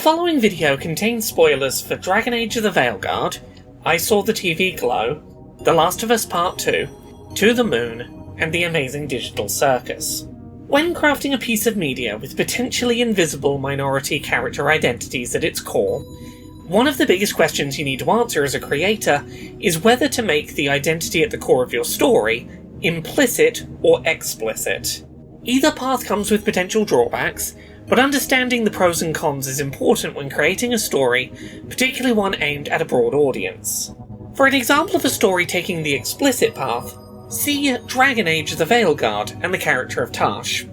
following video contains spoilers for Dragon Age of the Veilguard, I Saw the TV Glow, The Last of Us Part 2, To the Moon, and The Amazing Digital Circus. When crafting a piece of media with potentially invisible minority character identities at its core, one of the biggest questions you need to answer as a creator is whether to make the identity at the core of your story implicit or explicit. Either path comes with potential drawbacks, but understanding the pros and cons is important when creating a story, particularly one aimed at a broad audience. For an example of a story taking the explicit path, see Dragon Age of the Veilguard and the character of Tash.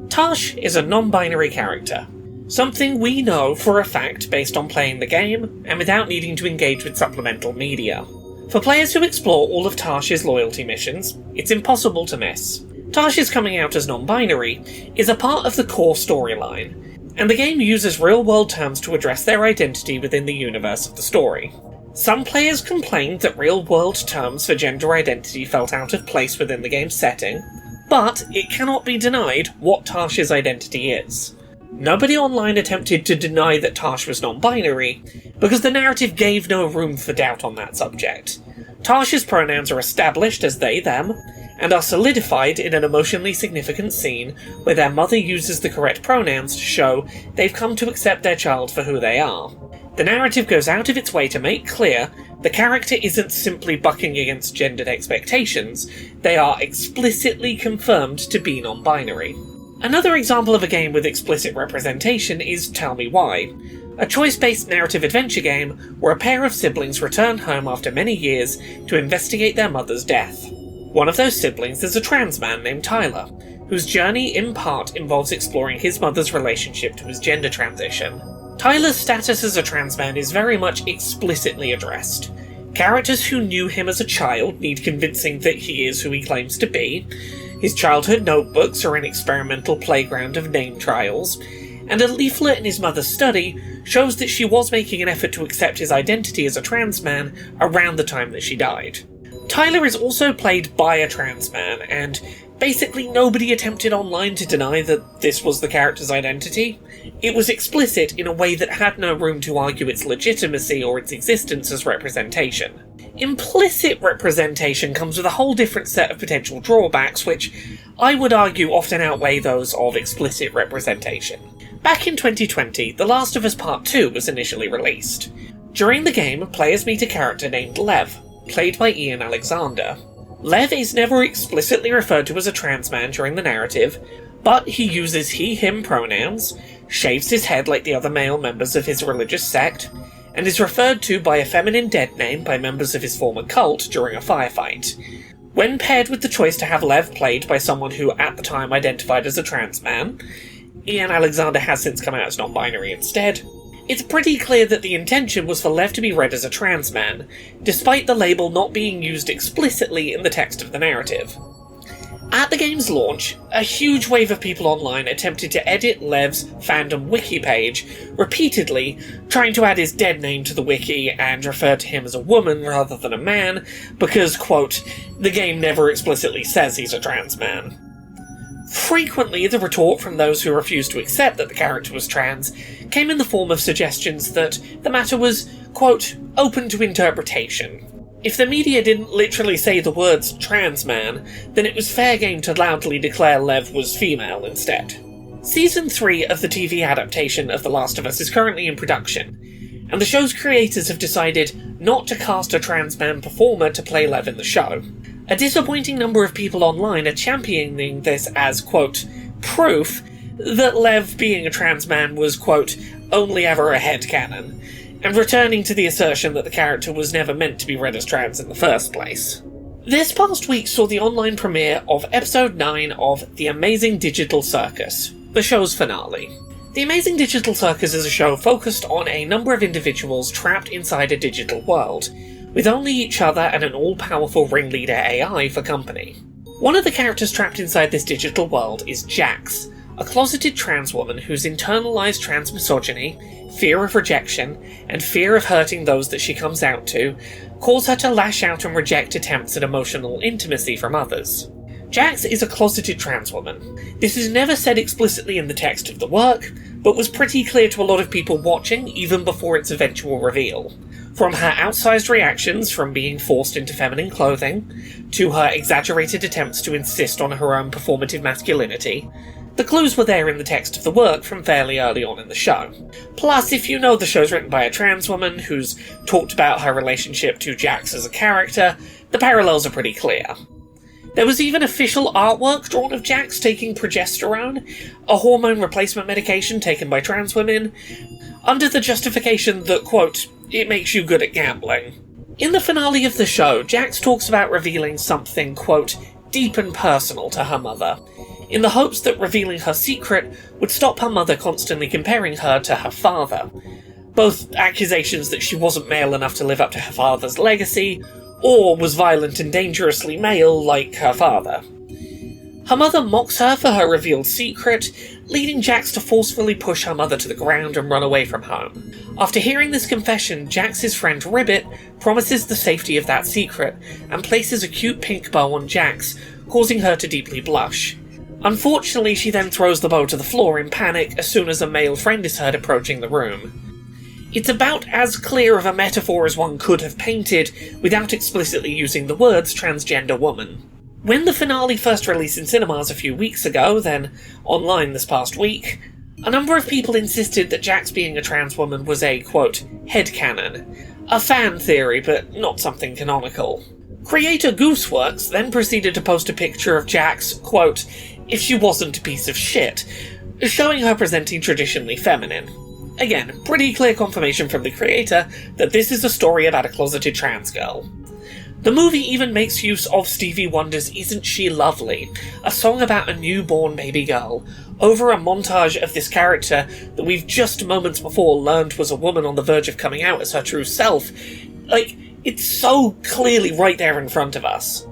Tash is a non-binary character, something we know for a fact based on playing the game and without needing to engage with supplemental media. For players who explore all of Tash's loyalty missions, it's impossible to miss. Tash's coming out as non-binary is a part of the core storyline, and the game uses real-world terms to address their identity within the universe of the story. Some players complained that real-world terms for gender identity felt out of place within the game's setting, but it cannot be denied what Tash's identity is. Nobody online attempted to deny that Tash was non-binary, because the narrative gave no room for doubt on that subject. Tash's pronouns are established as they, them, and are solidified in an emotionally significant scene where their mother uses the correct pronouns to show they've come to accept their child for who they are. The narrative goes out of its way to make clear the character isn't simply bucking against gendered expectations, they are explicitly confirmed to be non-binary. Another example of a game with explicit representation is Tell Me Why, a choice-based narrative adventure game where a pair of siblings return home after many years to investigate their mother's death. One of those siblings is a trans man named Tyler, whose journey in part involves exploring his mother's relationship to his gender transition. Tyler's status as a trans man is very much explicitly addressed. Characters who knew him as a child need convincing that he is who he claims to be. His childhood notebooks are an experimental playground of name trials, and a leaflet in his mother's study shows that she was making an effort to accept his identity as a trans man around the time that she died. Tyler is also played by a trans man, and basically nobody attempted online to deny that this was the character's identity. It was explicit in a way that had no room to argue its legitimacy or its existence as representation. Implicit representation comes with a whole different set of potential drawbacks, which I would argue often outweigh those of explicit representation. Back in 2020, The Last of Us Part 2 was initially released. During the game, players meet a character named Lev, played by Ian Alexander. Lev is never explicitly referred to as a trans man during the narrative, but he uses he/him pronouns, shaves his head like the other male members of his religious sect, and is referred to by a feminine dead name by members of his former cult during a firefight. When paired with the choice to have Lev played by someone who at the time identified as a trans man, Ian Alexander has since come out as non-binary instead, it's pretty clear that the intention was for Lev to be read as a trans man, despite the label not being used explicitly in the text of the narrative. At the game's launch, a huge wave of people online attempted to edit Lev's fandom wiki page repeatedly, trying to add his dead name to the wiki and refer to him as a woman rather than a man, because, quote, the game never explicitly says he's a trans man. Frequently, the retort from those who refused to accept that the character was trans came in the form of suggestions that the matter was, quote, open to interpretation. If the media didn't literally say the words trans man, then it was fair game to loudly declare Lev was female instead. Season 3 of the TV adaptation of The Last of Us is currently in production, and the show's creators have decided not to cast a trans man performer to play Lev in the show. A disappointing number of people online are championing this as, quote, proof that Lev being a trans man was, quote, only ever a headcanon, and returning to the assertion that the character was never meant to be read as trans in the first place. This past week saw the online premiere of Episode 9 of The Amazing Digital Circus, the show's finale. The Amazing Digital Circus is a show focused on a number of individuals trapped inside a digital world, with only each other and an all-powerful ringleader AI for company. One of the characters trapped inside this digital world is Jax, a closeted trans woman whose internalized trans misogyny, fear of rejection, and fear of hurting those that she comes out to cause her to lash out and reject attempts at emotional intimacy from others. Jax is a closeted trans woman. This is never said explicitly in the text of the work, but was pretty clear to a lot of people watching even before its eventual reveal. From her outsized reactions from being forced into feminine clothing, to her exaggerated attempts to insist on her own performative masculinity, the clues were there in the text of the work from fairly early on in the show. Plus, if you know the show's written by a trans woman who's talked about her relationship to Jax as a character, the parallels are pretty clear. There was even official artwork drawn of Jax taking progesterone, a hormone replacement medication taken by trans women, under the justification that, quote, it makes you good at gambling. In the finale of the show, Jax talks about revealing something, quote, deep and personal to her mother, in the hopes that revealing her secret would stop her mother constantly comparing her to her father. Both accusations that she wasn't male enough to live up to her father's legacy, or was violent and dangerously male like her father. Her mother mocks her for her revealed secret, leading Jax to forcefully push her mother to the ground and run away from home. After hearing this confession, Jax's friend Ribbit promises the safety of that secret, and places a cute pink bow on Jax, causing her to deeply blush. Unfortunately, she then throws the bow to the floor in panic as soon as a male friend is heard approaching the room. It's about as clear of a metaphor as one could have painted without explicitly using the words transgender woman. When the finale first released in cinemas a few weeks ago, then online this past week, a number of people insisted that Jax being a trans woman was a, quote, headcanon. A fan theory, but not something canonical. Creator Gooseworks then proceeded to post a picture of Jax, quote, if she wasn't a piece of shit, showing her presenting traditionally feminine. Again, pretty clear confirmation from the creator that this is a story about a closeted trans girl. The movie even makes use of Stevie Wonder's Isn't She Lovely, a song about a newborn baby girl, over a montage of this character that we've just moments before learned was a woman on the verge of coming out as her true self. Like, it's so clearly right there in front of us.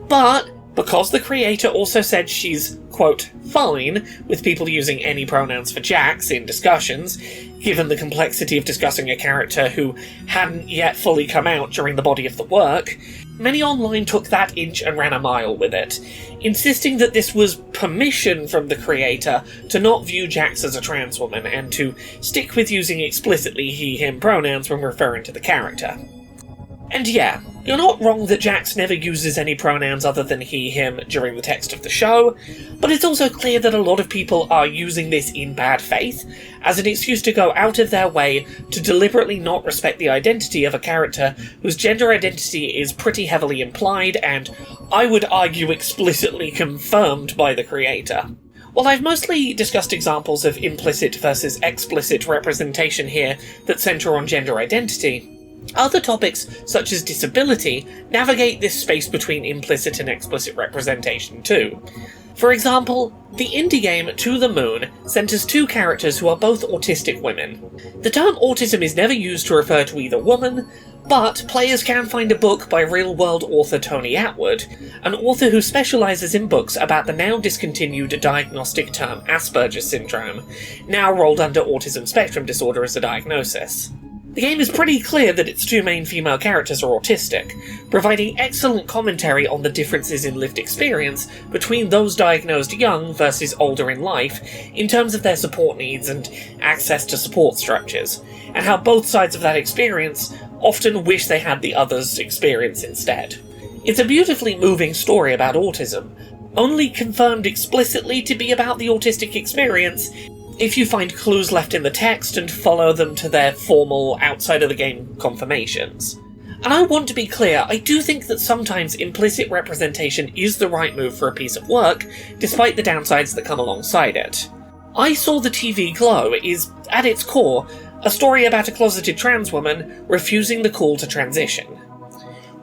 But because the creator also said she's, quote, fine with people using any pronouns for Jax in discussions, given the complexity of discussing a character who hadn't yet fully come out during the body of the work, many online took that inch and ran a mile with it, insisting that this was permission from the creator to not view Jax as a trans woman and to stick with using explicitly he/him pronouns when referring to the character. And yeah, you're not wrong that Jax never uses any pronouns other than he/him during the text of the show, but it's also clear that a lot of people are using this in bad faith, as an excuse to go out of their way to deliberately not respect the identity of a character whose gender identity is pretty heavily implied and, I would argue, explicitly confirmed by the creator. While I've mostly discussed examples of implicit versus explicit representation here that centre on gender identity, other topics, such as disability, navigate this space between implicit and explicit representation too. For example, the indie game To the Moon centres two characters who are both autistic women. The term autism is never used to refer to either woman, but players can find a book by real-world author Tony Atwood, an author who specialises in books about the now discontinued diagnostic term Asperger's syndrome, now rolled under autism spectrum disorder as a diagnosis. The game is pretty clear that its two main female characters are autistic, providing excellent commentary on the differences in lived experience between those diagnosed young versus older in life in terms of their support needs and access to support structures, and how both sides of that experience often wish they had the other's experience instead. It's a beautifully moving story about autism, only confirmed explicitly to be about the autistic experience if you find clues left in the text and follow them to their formal, outside-of-the-game confirmations. And I want to be clear, I do think that sometimes implicit representation is the right move for a piece of work, despite the downsides that come alongside it. I Saw the TV Glow is, at its core, a story about a closeted trans woman refusing the call to transition.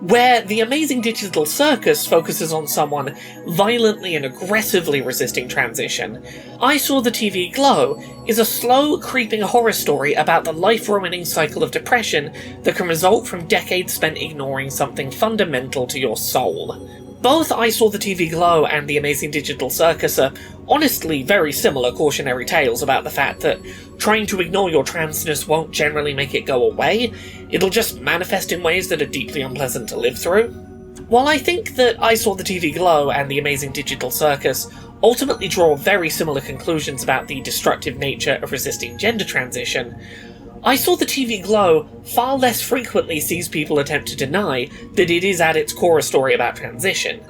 Where The Amazing Digital Circus focuses on someone violently and aggressively resisting transition, I Saw the TV Glow is a slow, creeping horror story about the life-ruining cycle of depression that can result from decades spent ignoring something fundamental to your soul. Both I Saw the TV Glow and The Amazing Digital Circus are honestly very similar cautionary tales about the fact that trying to ignore your transness won't generally make it go away, it'll just manifest in ways that are deeply unpleasant to live through. While I think that I Saw the TV Glow and The Amazing Digital Circus ultimately draw very similar conclusions about the destructive nature of resisting gender transition, I Saw the TV Glow far less frequently sees people attempt to deny that it is at its core a story about transition.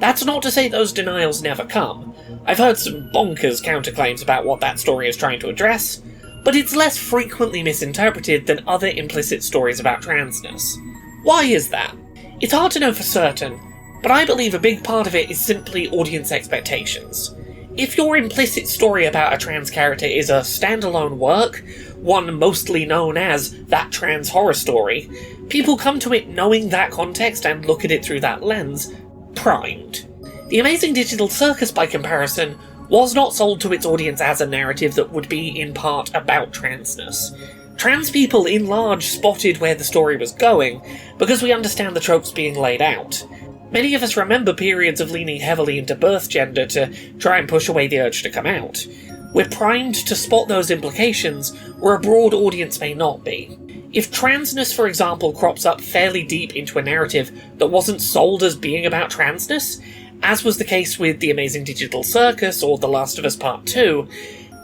That's not to say those denials never come. I've heard some bonkers counterclaims about what that story is trying to address, but it's less frequently misinterpreted than other implicit stories about transness. Why is that? It's hard to know for certain, but I believe a big part of it is simply audience expectations. If your implicit story about a trans character is a standalone work, one mostly known as that trans horror story, people come to it knowing that context and look at it through that lens, primed. The Amazing Digital Circus, by comparison, was not sold to its audience as a narrative that would be in part about transness. Trans people in large spotted where the story was going, because we understand the tropes being laid out. Many of us remember periods of leaning heavily into birth gender to try and push away the urge to come out. We're primed to spot those implications where a broad audience may not be. If transness, for example, crops up fairly deep into a narrative that wasn't sold as being about transness, as was the case with The Amazing Digital Circus or The Last of Us Part 2,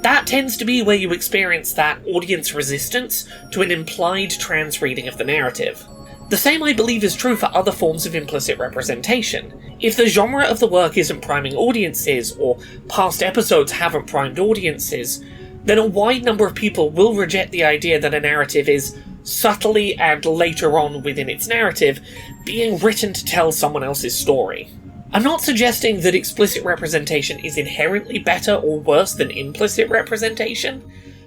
that tends to be where you experience that audience resistance to an implied trans reading of the narrative. The same, I believe, is true for other forms of implicit representation. If the genre of the work isn't priming audiences, or past episodes haven't primed audiences, then a wide number of people will reject the idea that a narrative is subtly and later on within its narrative being written to tell someone else's story. I'm not suggesting that explicit representation is inherently better or worse than implicit representation,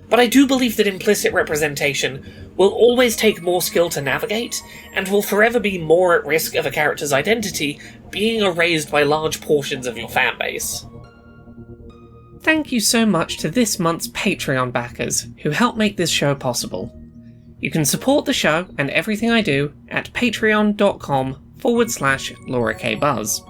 but I do believe that implicit representation will always take more skill to navigate, and will forever be more at risk of a character's identity being erased by large portions of your fanbase. Thank you so much to this month's Patreon backers who help make this show possible. You can support the show and everything I do at patreon.com/LauraKBuzz.